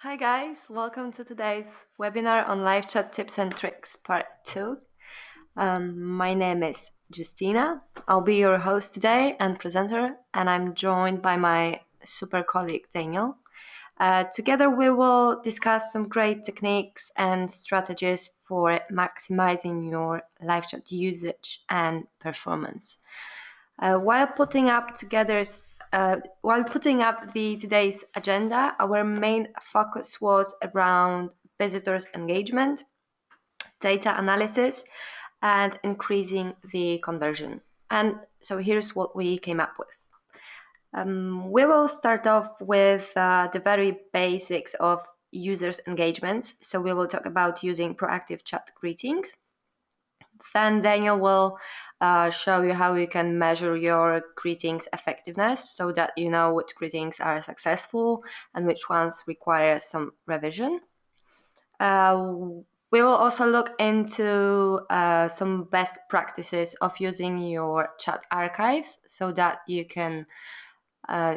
Hi guys, welcome to today's webinar on live chat tips and tricks part 2. My name is Justina. I'll be your host today and presenter, and I'm joined by my super colleague Daniel. Together we will discuss some great techniques and strategies for maximizing your live chat usage and performance. While putting up today's agenda, our main focus was around visitors' engagement, data analysis, and increasing the conversion. And so here's what we came up with. We will start off with the very basics of users' engagement. So we will talk about using proactive chat greetings. Then Daniel will show you how you can measure your greetings effectiveness so that you know which greetings are successful and which ones require some revision. We will also look into some best practices of using your chat archives so that you can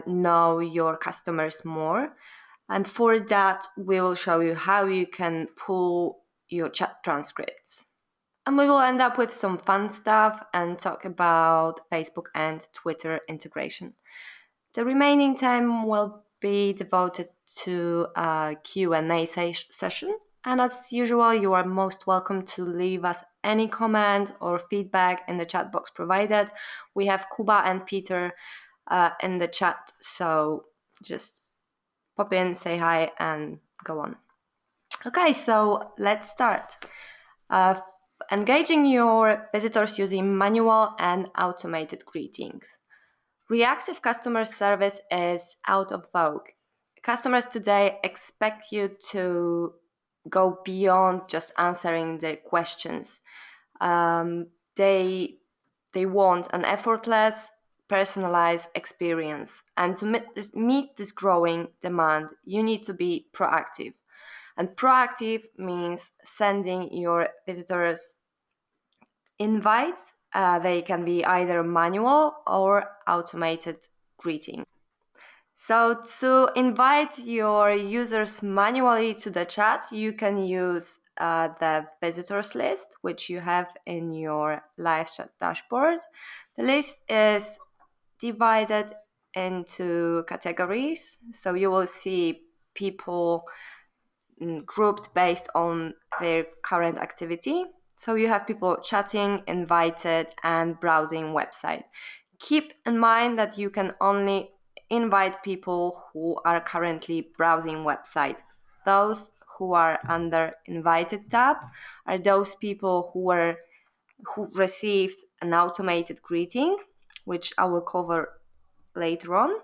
know your customers more. And for that, we will show you how you can pull your chat transcripts. And we will end up with some fun stuff and talk about Facebook and Twitter integration. The remaining time will be devoted to a Q&A session. And as usual, you are most welcome to leave us any comment or feedback in the chat box provided. We have Kuba and Peter in the chat, so just pop in, say hi, and go on. Okay, so let's start. Engaging your visitors using manual and automated greetings. Reactive customer service is out of vogue. Customers today expect you to go beyond just answering their questions. They want an effortless, personalized experience. And to meet this growing demand, you need to be proactive. And proactive means sending your visitors invites. They can be either manual or automated greeting. So to invite your users manually to the chat, you can use the visitors list, which you have in your live chat dashboard. The list is divided into categories. So you will see people grouped based on their current activity. So you have people chatting, invited, and browsing website. Keep in mind that you can only invite people who are currently browsing website. Those who are under invited tab are those people who received an automated greeting, which I will cover later on.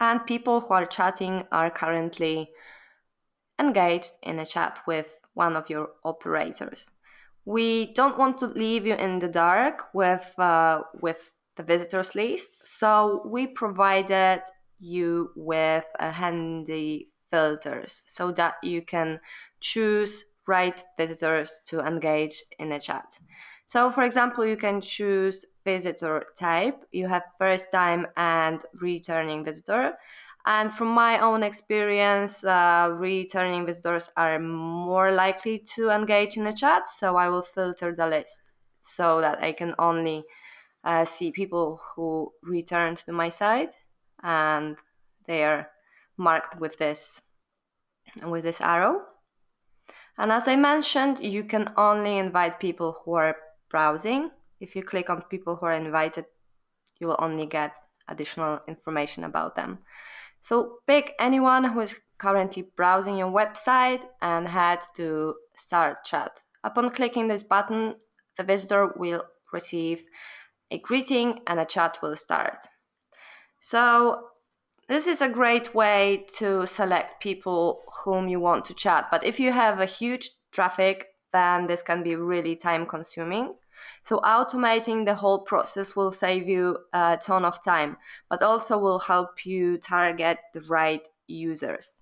And people who are chatting are currently engaged in a chat with one of your operators. We don't want to leave you in the dark with the visitors list, so we provided you with handy filters so that you can choose right visitors to engage in a chat. So for example, you can choose visitor type. You have first time and returning visitor. And from my own experience, returning visitors are more likely to engage in the chat, so I will filter the list so that I can only see people who returned to my site, and they are marked with this arrow. And as I mentioned, you can only invite people who are browsing. If you click on people who are invited, you will only get additional information about them. So pick anyone who is currently browsing your website and head to Start Chat. Upon clicking this button, the visitor will receive a greeting and a chat will start. So this is a great way to select people whom you want to chat. But if you have a huge traffic, then this can be really time consuming. So automating the whole process will save you a ton of time, but also will help you target the right users.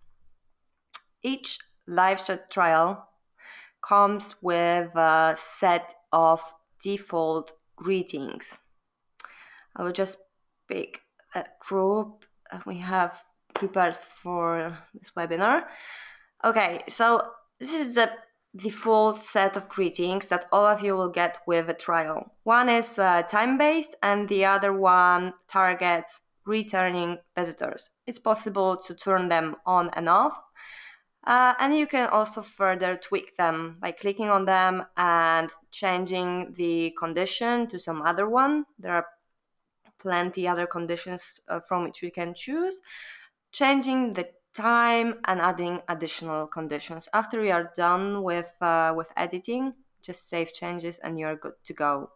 Each live chat trial comes with a set of default greetings. I will just pick a group. We have prepared for this webinar. Okay, so this is the default set of greetings that all of you will get with a trial. One is time-based and the other one targets returning visitors. It's possible to turn them on and off. And you can also further tweak them by clicking on them and changing the condition to some other one. There are plenty other conditions from which we can choose, changing the time and adding additional conditions. After you are done with editing, just save changes and you're good to go.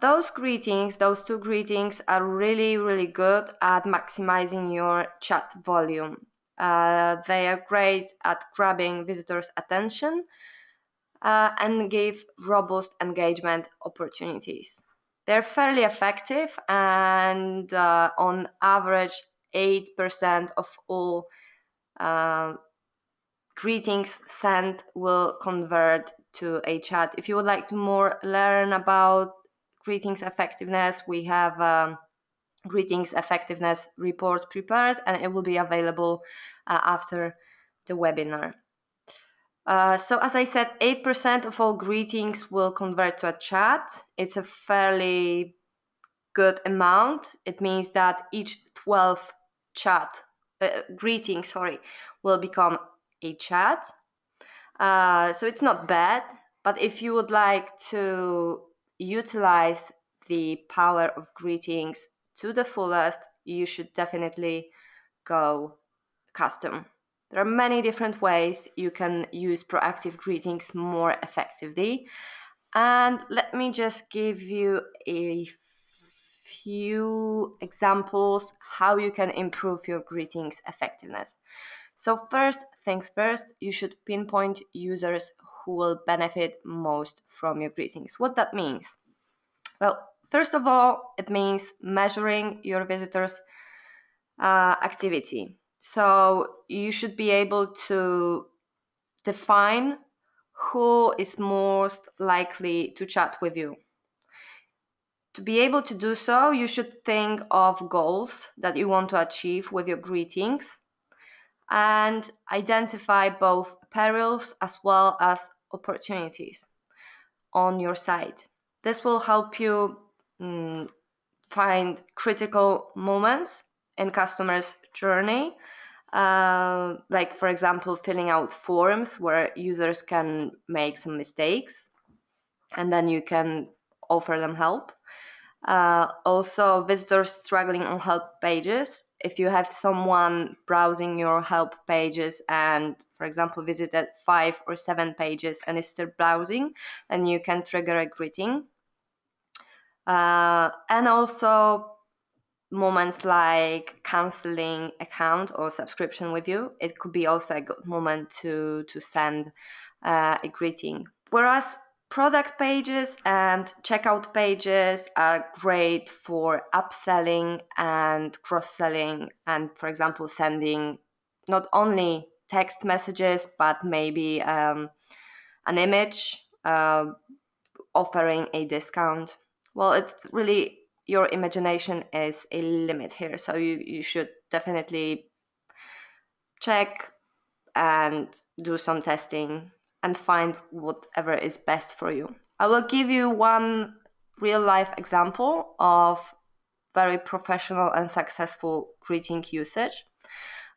Those two greetings are really good at maximizing your chat volume. They are great at grabbing visitors' attention and give robust engagement opportunities. They're fairly effective, and on average 8% of all greetings sent will convert to a chat. If you would like to learn about greetings effectiveness, we have greetings effectiveness report prepared, and it will be available after the webinar. So as I said, 8% of all greetings will convert to a chat. It's a fairly good amount. It means that each 12 greetings will become a chat. So it's not bad, but if you would like to utilize the power of greetings to the fullest, you should definitely go custom. There are many different ways you can use proactive greetings more effectively. And let me just give you a few examples how you can improve your greetings effectiveness. So first things first, you should pinpoint users who will benefit most from your greetings. What that means? Well, first of all, it means measuring your visitors' activity. So you should be able to define who is most likely to chat with you. To be able to do so, you should think of goals that you want to achieve with your greetings and identify both perils as well as opportunities on your site. This will help you find critical moments in customers' journey, like for example filling out forms where users can make some mistakes and then you can offer them help. Also, visitors struggling on help pages. If you have someone browsing your help pages and, for example, visited 5 or 7 pages and is still browsing, then you can trigger a greeting. And also moments like canceling account or subscription with you. It could be also a good moment to send a greeting. Whereas product pages and checkout pages are great for upselling and cross-selling and, for example, sending not only text messages but maybe an image offering a discount. Well, it's really your imagination is a limit here, so you should definitely check and do some testing and find whatever is best for you. I will give you one real life example of very professional and successful greeting usage.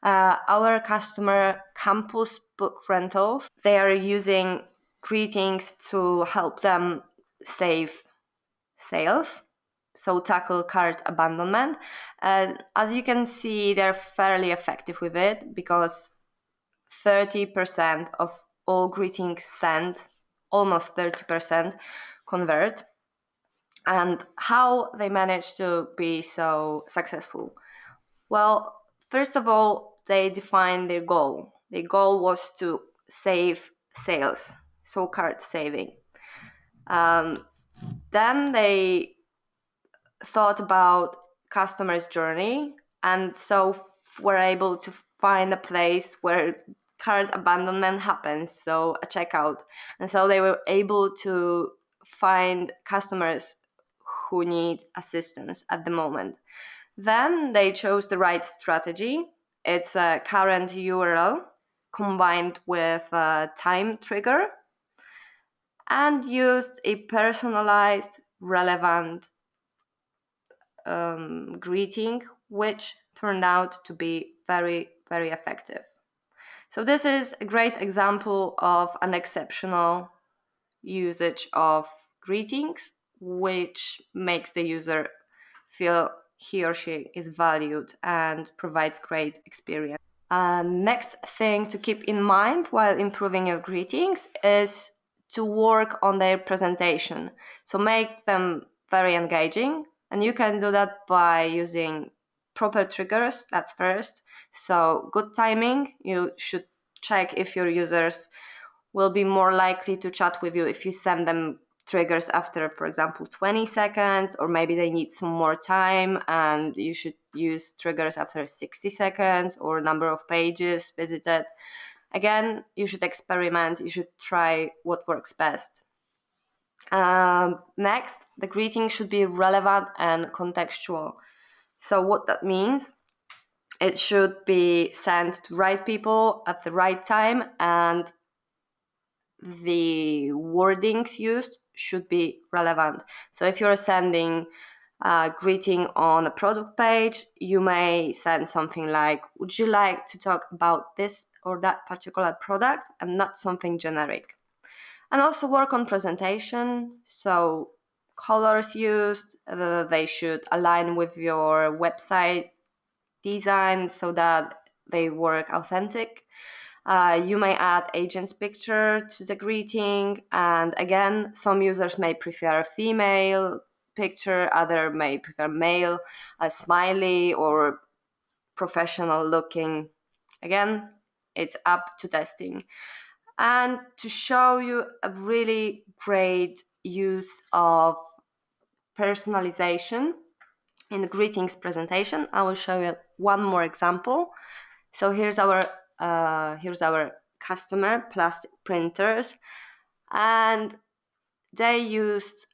Our customer Campus Book Rentals, they are using greetings to help them save sales, so tackle cart abandonment. As you can see, they're fairly effective with it because 30% of all greetings sent, almost 30%, convert. And how they managed to be so successful? Well, first of all, they defined their goal. Their goal was to save sales, so cart saving. Then they thought about customers' journey and so were able to find a place where cart abandonment happens, so a checkout. And so they were able to find customers who need assistance at the moment. Then they chose the right strategy. It's a current URL combined with a time trigger and used a personalized, relevant greeting, which turned out to be very, very effective. So this is a great example of an exceptional usage of greetings, which makes the user feel he or she is valued and provides great experience. Next thing to keep in mind while improving your greetings is to work on their presentation. So make them very engaging, and you can do that by using proper triggers. That's first. So good timing. You should check if your users will be more likely to chat with you if you send them triggers after, for example, 20 seconds, or maybe they need some more time and you should use triggers after 60 seconds or number of pages visited. Again, you should experiment, you should try what works best. Next, the greeting should be relevant and contextual. So what that means, it should be sent to right people at the right time, and the wordings used should be relevant. So if you're sending a greeting on a product page, you may send something like, would you like to talk about this or that particular product, and not something generic. And also work on presentation. So colors used, they should align with your website design so that they work authentic. You may add agent's picture to the greeting, and again, some users may prefer a female picture, other may prefer male, a smiley or professional looking. Again, it's up to testing. And to show you a really great use of personalization in the greetings presentation, I will show you one more example. So here's our customer, Plastic Printers, and they used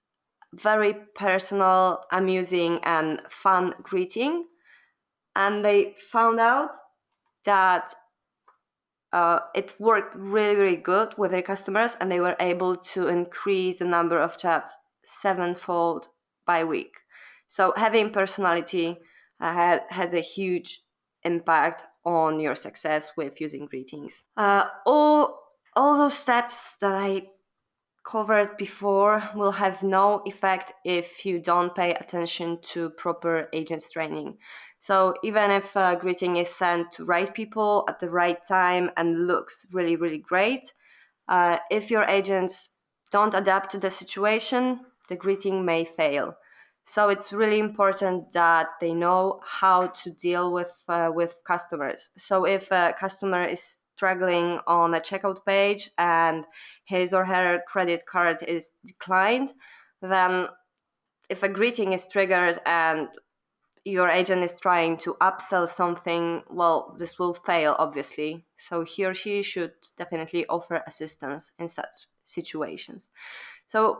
very personal, amusing, and fun greeting, and they found out that it worked really, really good with their customers, and they were able to increase the number of chats sevenfold by week. So having personality has a huge impact on your success with using greetings. All those steps that I covered before will have no effect if you don't pay attention to proper agents training. So even if a greeting is sent to right people at the right time and looks really, really great, if your agents don't adapt to the situation, the greeting may fail. So it's really important that they know how to deal with customers. So if a customer is struggling on a checkout page and his or her credit card is declined, then if a greeting is triggered and your agent is trying to upsell something, well, this will fail, obviously. So he or she should definitely offer assistance in such situations. So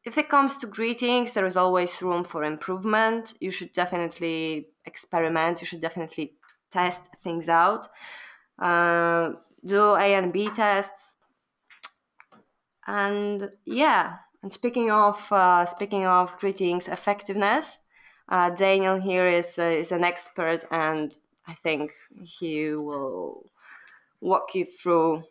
if it comes to greetings, there is always room for improvement. You should definitely experiment. You should definitely test things out. Do A and B tests. And yeah, and speaking of greetings effectiveness, Daniel here is an expert, and I think he will walk you through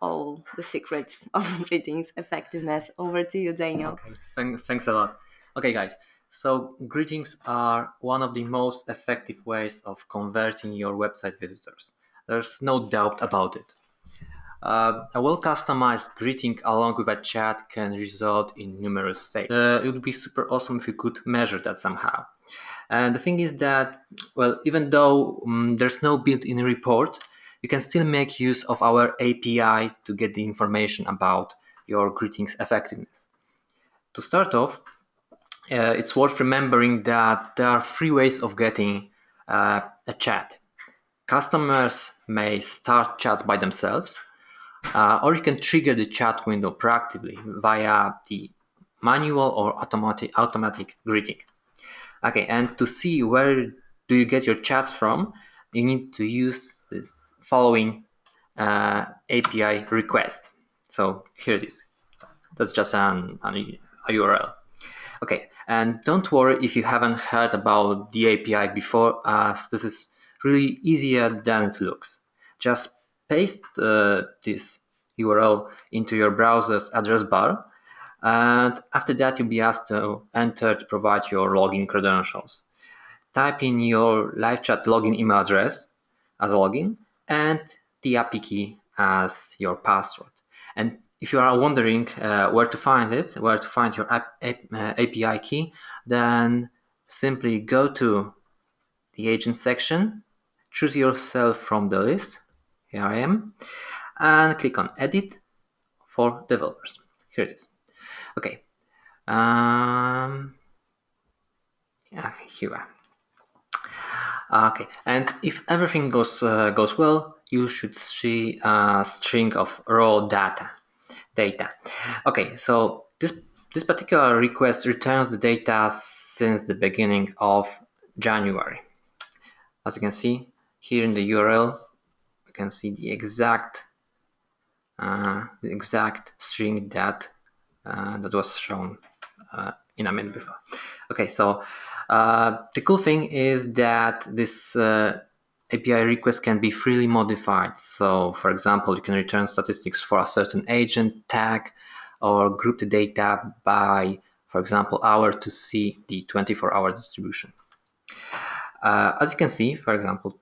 all the secrets of greetings effectiveness. Over to you, Daniel. Okay, thanks a lot. Okay, guys. So greetings are one of the most effective ways of converting your website visitors. There's no doubt about it. A well-customized greeting along with a chat can result in numerous sales. It would be super awesome if you could measure that somehow. And the thing is that, well, even though there's no built-in report, you can still make use of our API to get the information about your greetings effectiveness. To start off, it's worth remembering that there are three ways of getting a chat. Customers may start chats by themselves, or you can trigger the chat window proactively via the manual or automatic greeting. Okay, and to see where do you get your chats from, you need to use this following API request. So here it is. That's just a URL. Okay, and don't worry if you haven't heard about the API before, as this is really easier than it looks. Just paste this URL into your browser's address bar, and after that you'll be asked to enter to provide your login credentials. Type in your LiveChat login email address as a login and the API key as your password. And if you are wondering where to find it, where to find your API key, then simply go to the agent section, choose yourself from the list, here I am, and click on edit for developers. Here it is. Okay. Yeah, here we are. Okay, and if everything goes well, you should see a string of raw data. Okay, so this particular request returns the data since the beginning of January. As you can see here in the URL, you can see the exact string that was shown in a minute before. Okay, so the cool thing is that this API request can be freely modified. So, for example, you can return statistics for a certain agent tag or group the data by, for example, hour to see the 24-hour distribution. As you can see, for example,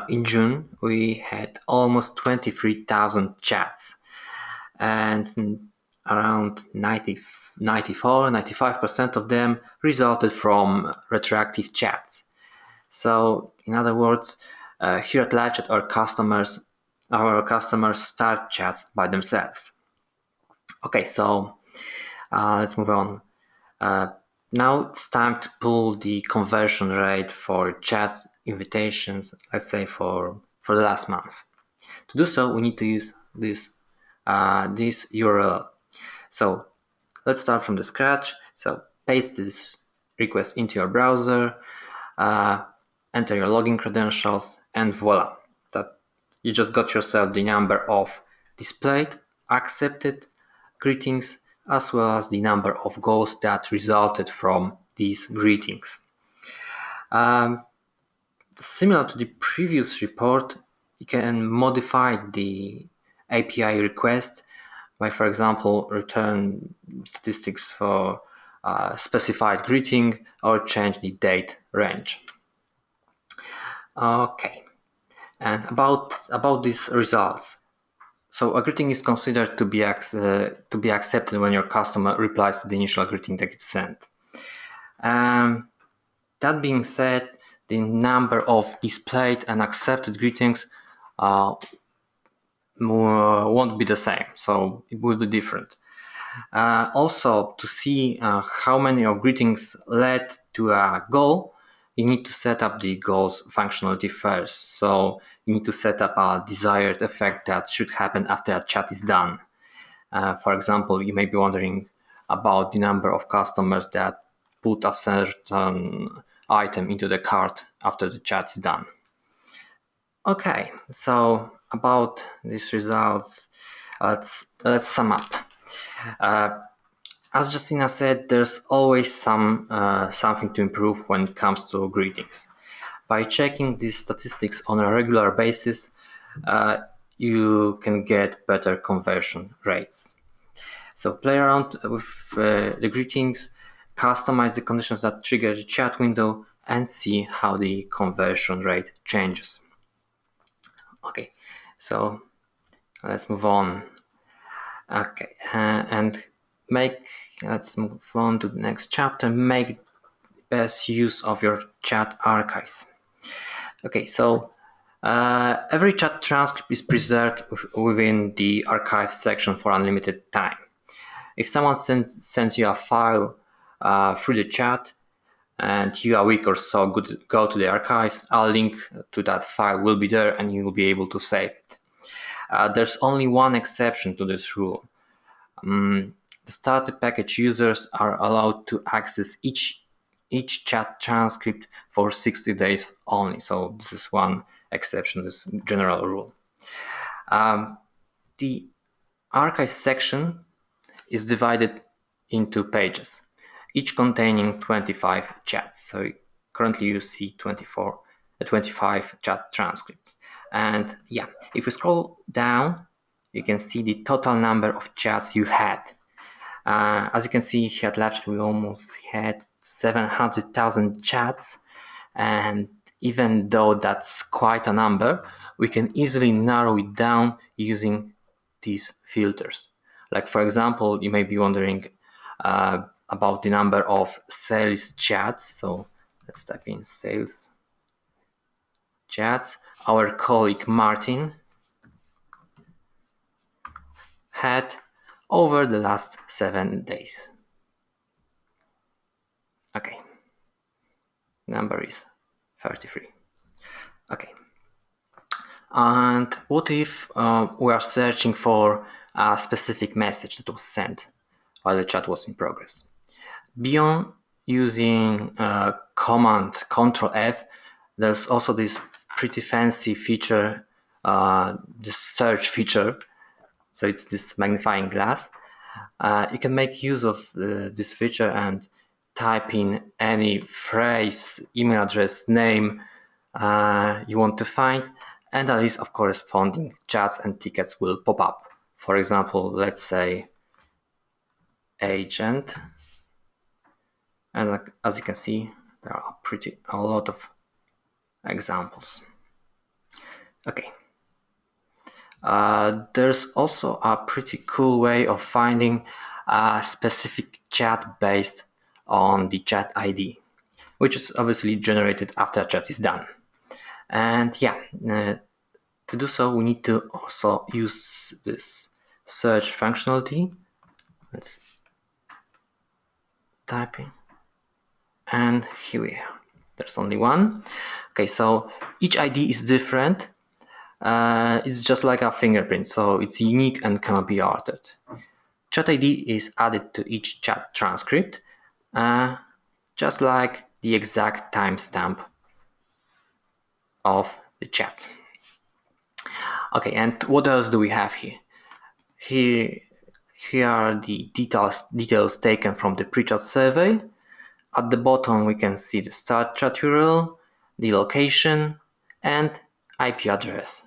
in June, we had almost 23,000 chats, and around 94-95% of them resulted from retroactive chats. So, in other words, here at LiveChat, our customers start chats by themselves. Okay, so let's move on. Now it's time to pull the conversion rate for chat invitations, let's say for the last month. To do so, we need to use this URL. So let's start from the scratch. So paste this request into your browser, enter your login credentials, and voila, that you just got yourself the number of displayed, accepted greetings, as well as the number of goals that resulted from these greetings. Similar to the previous report, you can modify the API request by, for example, return statistics for a specified greeting or change the date range. Okay, and about these results. So a greeting is considered to be accepted when your customer replies to the initial greeting that gets sent. That being said, the number of displayed and accepted greetings won't be the same, so it will be different. Also, to see how many of greetings led to a goal, you need to set up the goals functionality first. So you need to set up a desired effect that should happen after a chat is done. For example, you may be wondering about the number of customers that put a certain item into the cart after the chat is done. Okay, so about these results, let's sum up. As Justina said, there's always something to improve when it comes to greetings. By checking these statistics on a regular basis, you can get better conversion rates. So play around with the greetings, customize the conditions that trigger the chat window, and see how the conversion rate changes. Okay, so let's move on. Okay, and let's move on to the next chapter. Make best use of your chat archives. Okay, so every chat transcript is preserved within the archive section for unlimited time. If someone sends you a file through the chat and you a week or so go to the archives, a link to that file will be there and you will be able to save it. There's only one exception to this rule. The starter package users are allowed to access each each chat transcript for 60 days only. So this is one exception, this general rule. The archive section is divided into pages, each containing 25 chats. So currently you see 25 chat transcripts. And yeah, if we scroll down, you can see the total number of chats you had. As you can see here at LiveChat, we almost had 700,000 chats, and even though that's quite a number, we can easily narrow it down using these filters. Like, for example, you may be wondering about the number of sales chats. So let's type in sales chats. Our colleague Martin had over the last 7 days. Okay, number is 33. Okay, and what if we are searching for a specific message that was sent while the chat was in progress? Beyond using command Control F, there's also this pretty fancy feature, the search feature. So it's this magnifying glass. You can make use of this feature and type in any phrase, email address, name you want to find, and a list of corresponding chats and tickets will pop up. For example, let's say agent, and as you can see, there are a lot of examples. Okay. There's also a pretty cool way of finding a specific chat based on the chat ID, which is obviously generated after a chat is done. And yeah, to do so, we need to also use this search functionality. Let's type in, and here we are. There's only one. Okay, so each ID is different. It's just like a fingerprint, so it's unique and cannot be altered. Chat ID is added to each chat transcript, just like the exact timestamp of the chat. Okay, and what else do we have here? Here are the details taken from the pre-chat survey. At the bottom we can see the start chat URL, the location, and IP address.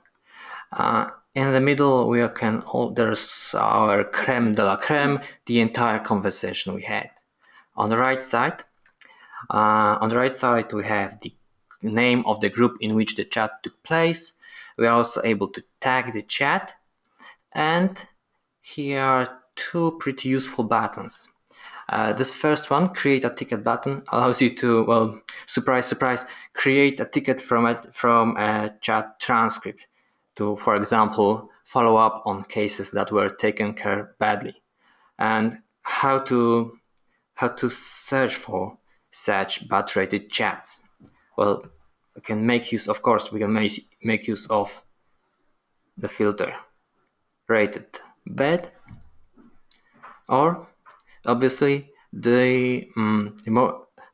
In the middle there's our creme de la creme, the entire conversation we had. On the right side we have the name of the group in which the chat took place. We are also able to tag the chat, and here are two pretty useful buttons. This first one, create a ticket button, allows you to, well, surprise, surprise, create a ticket from a chat transcript to, for example, follow up on cases that were taken care of badly. And how to search for such bad-rated chats. Well, we can make use, of course, we can make use of the filter rated bad, or obviously the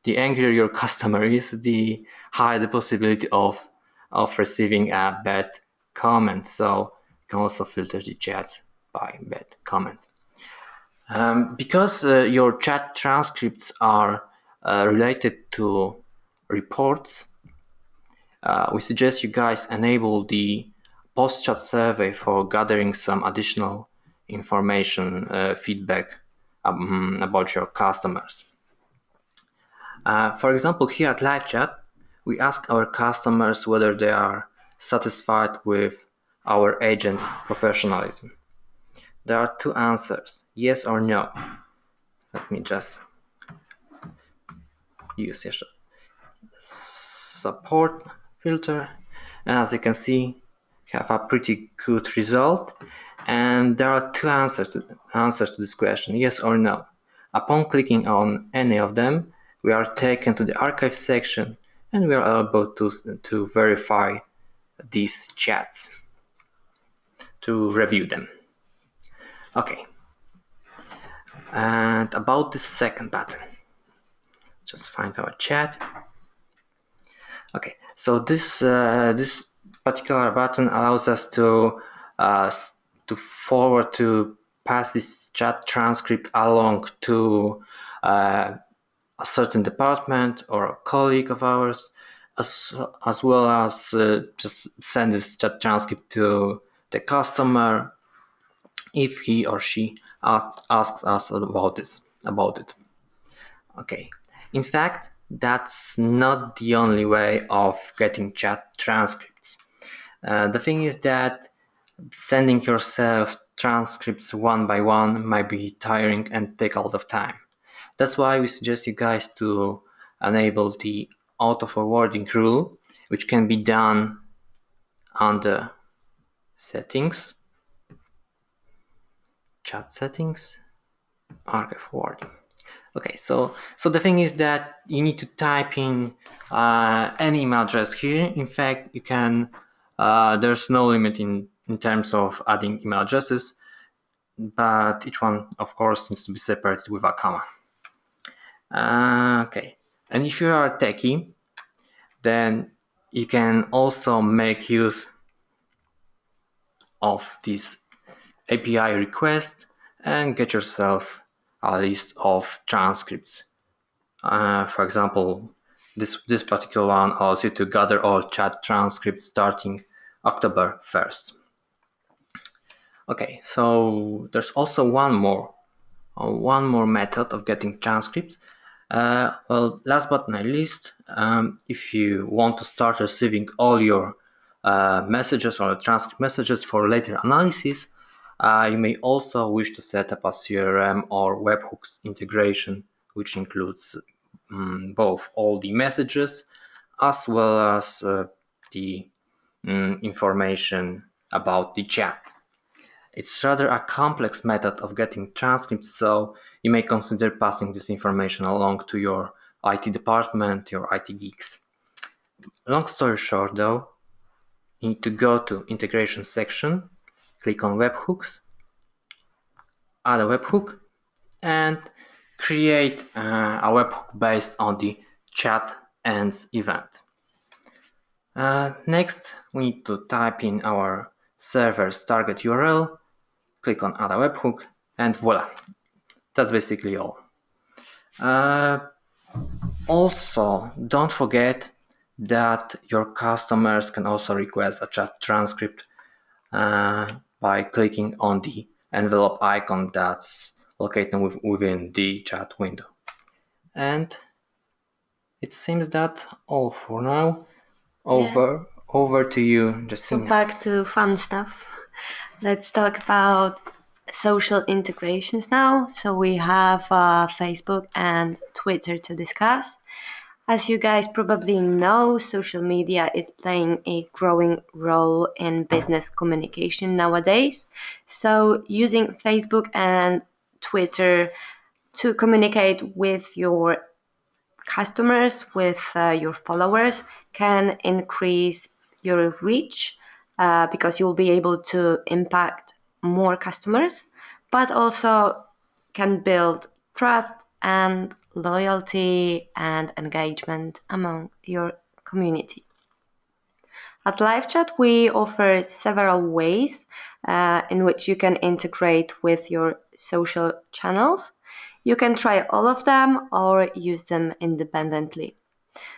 angrier your customer is, the higher the possibility of receiving a bad comment. So you can also filter the chats by bad comment. Because your chat transcripts are related to reports, we suggest you guys enable the post-chat survey for gathering some additional information, feedback about your customers. For example, here at LiveChat, we ask our customers whether they are satisfied with our agent's professionalism. There are two answers, yes or no. Let me just use the support filter, and as you can see, you have a pretty good result. And there are two answers to this question, yes or no. Upon clicking on any of them, we are taken to the archive section, and we are able to verify these chats, to review them. Okay. And about the second button, just find our chat. Okay, so this particular button allows us uh, to pass this chat transcript along to a certain department or a colleague of ours, as well as just send this chat transcript to the customer if he or she asks us about it. Okay. In fact, that's not the only way of getting chat transcripts. The thing is that sending yourself transcripts one by one might be tiring and take a lot of time. That's why we suggest you guys to enable the auto forwarding rule, which can be done under settings, chat settings, archive forwarding. Okay, so the thing is that you need to type in any email address here. In fact, you can. There's no limit in terms of adding email addresses, but each one, of course, needs to be separated with a comma. Okay, and if you are a techie, then you can also make use of this API request and get yourself a list of transcripts. For example, this particular one allows you to gather all chat transcripts starting October 1st. Okay, so there's also one more method of getting transcripts. Well, last but not least, if you want to start receiving all your messages or transcript messages for later analysis, you may also wish to set up a CRM or webhooks integration, which includes both all the messages as well as the information about the chat. It's rather a complex method of getting transcripts, so you may consider passing this information along to your IT department, your IT geeks. Long story short though, you need to go to integration section, click on webhooks, add a webhook, and create a webhook based on the chat ends event. Next, we need to type in our server's target URL, click on add a webhook, and voila, that's basically all. Also, don't forget that your customers can also request a chat transcript by clicking on the envelope icon that's located within the chat window. And it seems that all for now. Over to you, Justina. So back to fun stuff. Let's talk about social integrations now. So we have Facebook and Twitter to discuss. As you guys probably know, social media is playing a growing role in business communication nowadays. So using Facebook and Twitter to communicate with your customers, with your followers, can increase your reach because you'll be able to impact more customers, but also can build trust and loyalty and engagement among your community. At LiveChat, we offer several ways in which you can integrate with your social channels. You can try all of them or use them independently.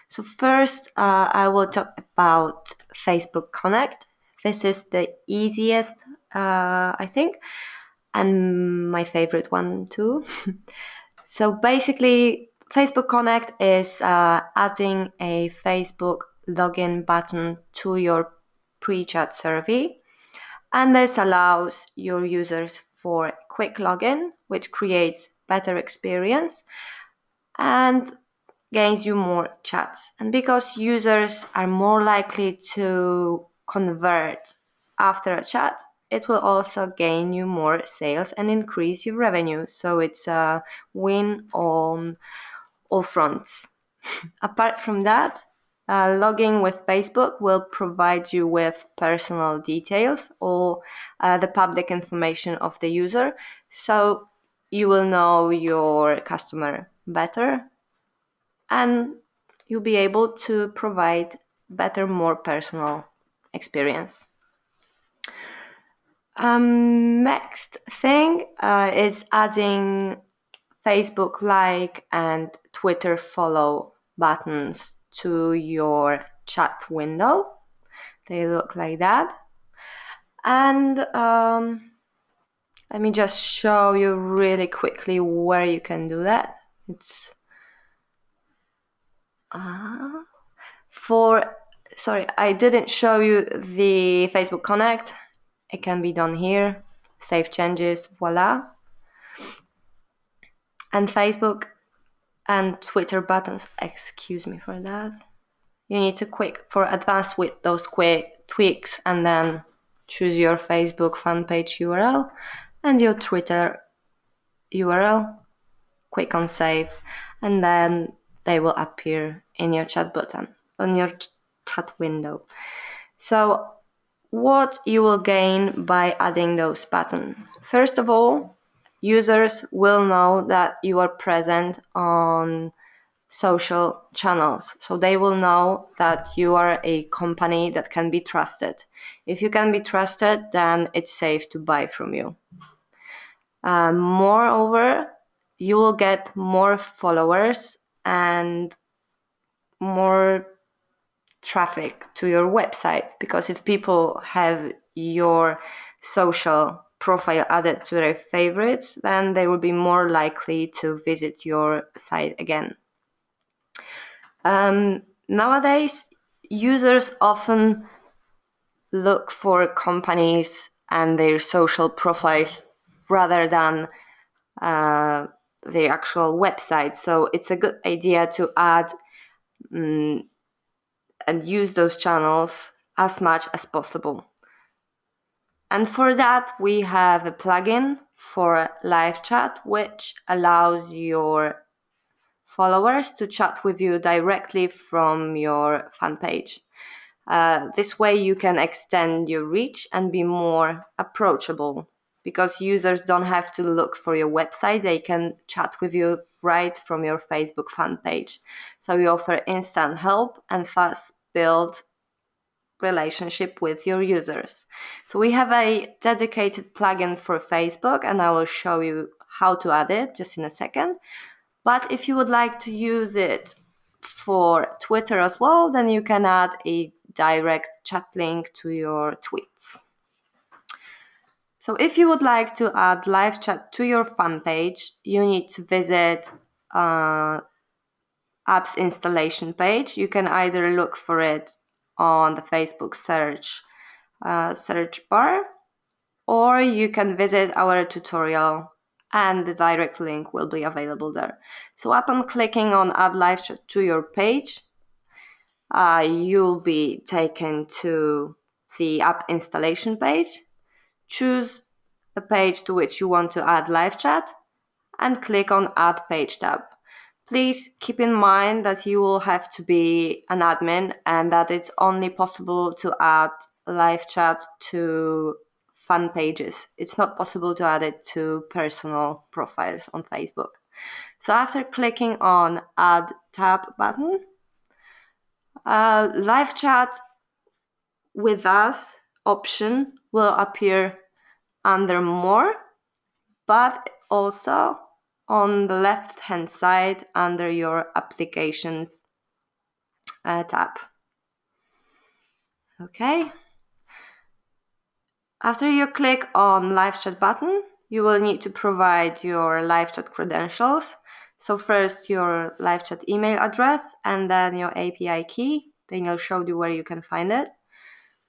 So first, I will talk about Facebook Connect. This is the easiest, I think, and my favorite one too. So basically, Facebook Connect is adding a Facebook login button to your pre-chat survey, and this allows your users for quick login, which creates better experience and gains you more chats. And because users are more likely to convert after a chat, it will also gain you more sales and increase your revenue. So it's a win on all fronts. Apart from that, logging with Facebook will provide you with personal details or the public information of the user, so you will know your customer better. and you'll be able to provide better, more personal experience. Next thing is adding Facebook like and Twitter follow buttons to your chat window. They look like that. And let me just show you really quickly where you can do that. It's sorry, I didn't show you the Facebook Connect. It can be done here. Save changes, voila. And Facebook and Twitter buttons, excuse me for that. You need to click for advanced with those quick tweaks and then choose your Facebook fan page URL and your Twitter URL. Click on save and then they will appear in your chat button, on your chat window. So what you will gain by adding those buttons. First of all, users will know that you are present on social channels. So they will know that you are a company that can be trusted. If you can be trusted, then it's safe to buy from you. Moreover, you will get more followers and more traffic to your website, because if people have your social profile added to their favorites, then they will be more likely to visit your site again. Nowadays, users often look for companies and their social profiles rather than their actual website. So it's a good idea to add and use those channels as much as possible. And for that, we have a plugin for LiveChat, which allows your followers to chat with you directly from your fan page. This way you can extend your reach and be more approachable, because users don't have to look for your website, they can chat with you right from your Facebook fan page. So you offer instant help and thus build relationship with your users. So we have a dedicated plugin for Facebook and I will show you how to add it just in a second. But if you would like to use it for Twitter as well, then you can add a direct chat link to your tweets. So if you would like to add live chat to your fan page, you need to visit app's installation page. You can either look for it on the Facebook search bar, or you can visit our tutorial and the direct link will be available there. So upon clicking on add live chat to your page, you'll be taken to the app installation page. Choose the page to which you want to add live chat and click on add page tab. Please keep in mind that you will have to be an admin and that it's only possible to add live chat to fan pages. It's not possible to add it to personal profiles on Facebook. So after clicking on add tab button, live chat with us option will appear under more, but also on the left hand side under your applications tab. Okay. After you click on live chat button, you will need to provide your live chat credentials. So first your live chat email address and then your API key. Then I'll show you where you can find it.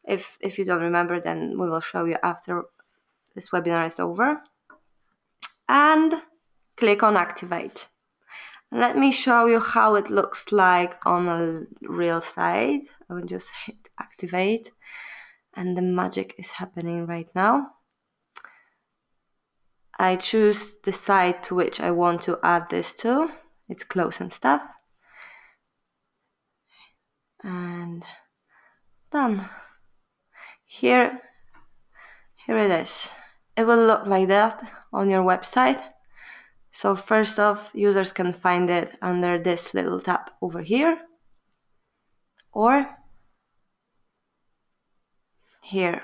If you don't remember, then we will show you after this webinar is over. And click on activate. Let me show you how it looks like on a real site. I will just hit activate and the magic is happening right now. I choose the site to which I want to add this to. It's close and stuff. And done. Here it is. It will look like that on your website. So first off, users can find it under this little tab over here or here.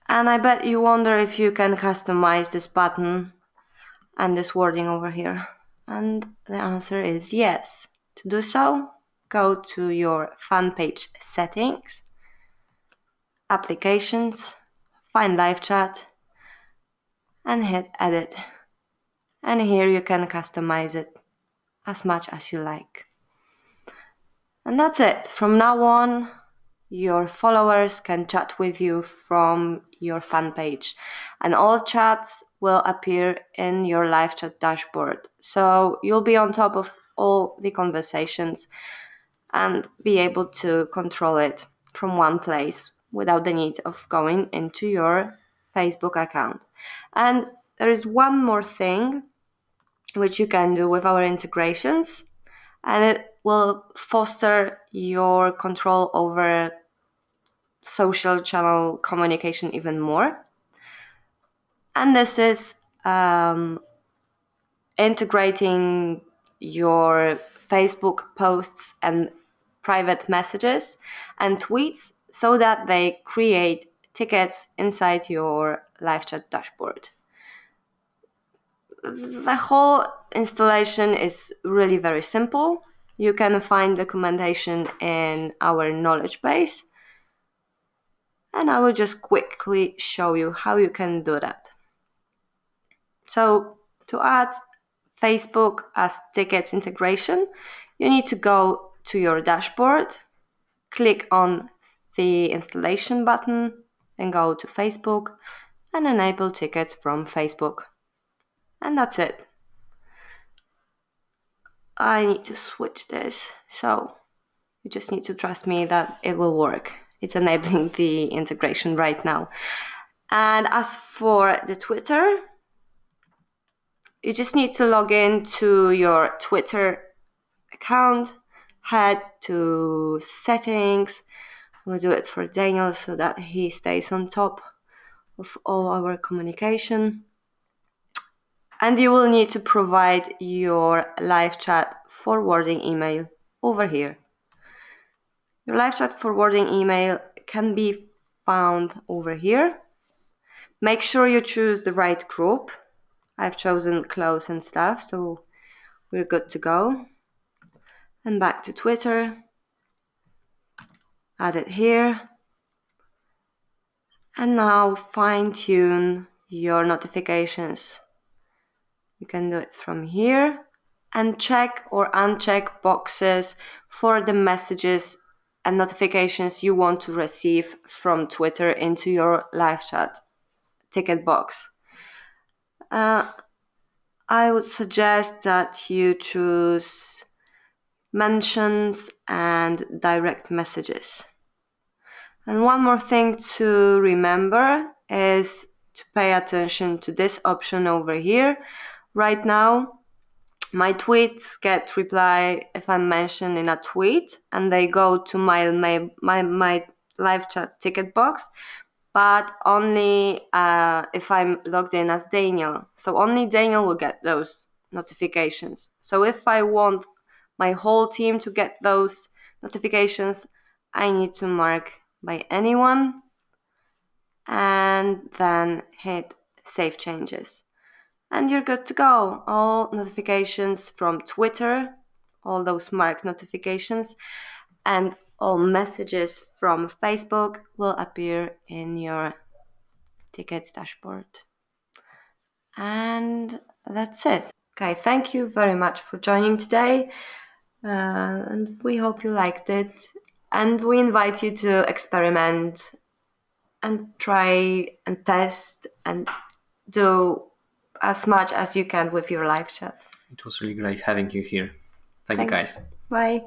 And I bet you wonder if you can customize this button and this wording over here. And the answer is yes. To do so, go to your fan page settings, applications, find LiveChat, and hit edit. And here you can customize it as much as you like. And that's it. From now on, your followers can chat with you from your fan page, and all chats will appear in your live chat dashboard. So you'll be on top of all the conversations and be able to control it from one place without the need of going into your Facebook account. And there is one more thing which you can do with our integrations, and it will foster your control over social channel communication even more. And this is integrating your Facebook posts and private messages and tweets so that they create tickets inside your live chat dashboard. The whole installation is really very simple. You can find documentation in our knowledge base, and I will just quickly show you how you can do that. So to add Facebook as tickets integration, you need to go to your dashboard, click on the installation button, and go to Facebook and enable tickets from Facebook. And that's it. I need to switch this, so you just need to trust me that it will work. It's enabling the integration right now. And as for the Twitter, you just need to log in to your Twitter account, head to settings. We'll do it for Daniel so that he stays on top of all our communication. And you will need to provide your live chat forwarding email over here. Your live chat forwarding email can be found over here. Make sure you choose the right group. I've chosen close and stuff, so we're good to go. And back to Twitter. Add it here. And now fine-tune your notifications. You can do it from here and check or uncheck boxes for the messages and notifications you want to receive from Twitter into your live chat ticket box. I would suggest that you choose mentions and direct messages. And one more thing to remember is to pay attention to this option over here. Right now, my tweets get reply if I'm mentioned in a tweet, and they go to my live chat ticket box, but only if I'm logged in as Daniel. So only Daniel will get those notifications. So if I want my whole team to get those notifications, I need to mark by anyone and then hit Save Changes. And you're good to go. All notifications from Twitter, all those marked notifications, and all messages from Facebook will appear in your tickets dashboard. And that's it. Okay, thank you very much for joining today. And we hope you liked it. And we invite you to experiment and try and test and do as much as you can with your live chat. It was really great having you here. Thank you, guys. Bye.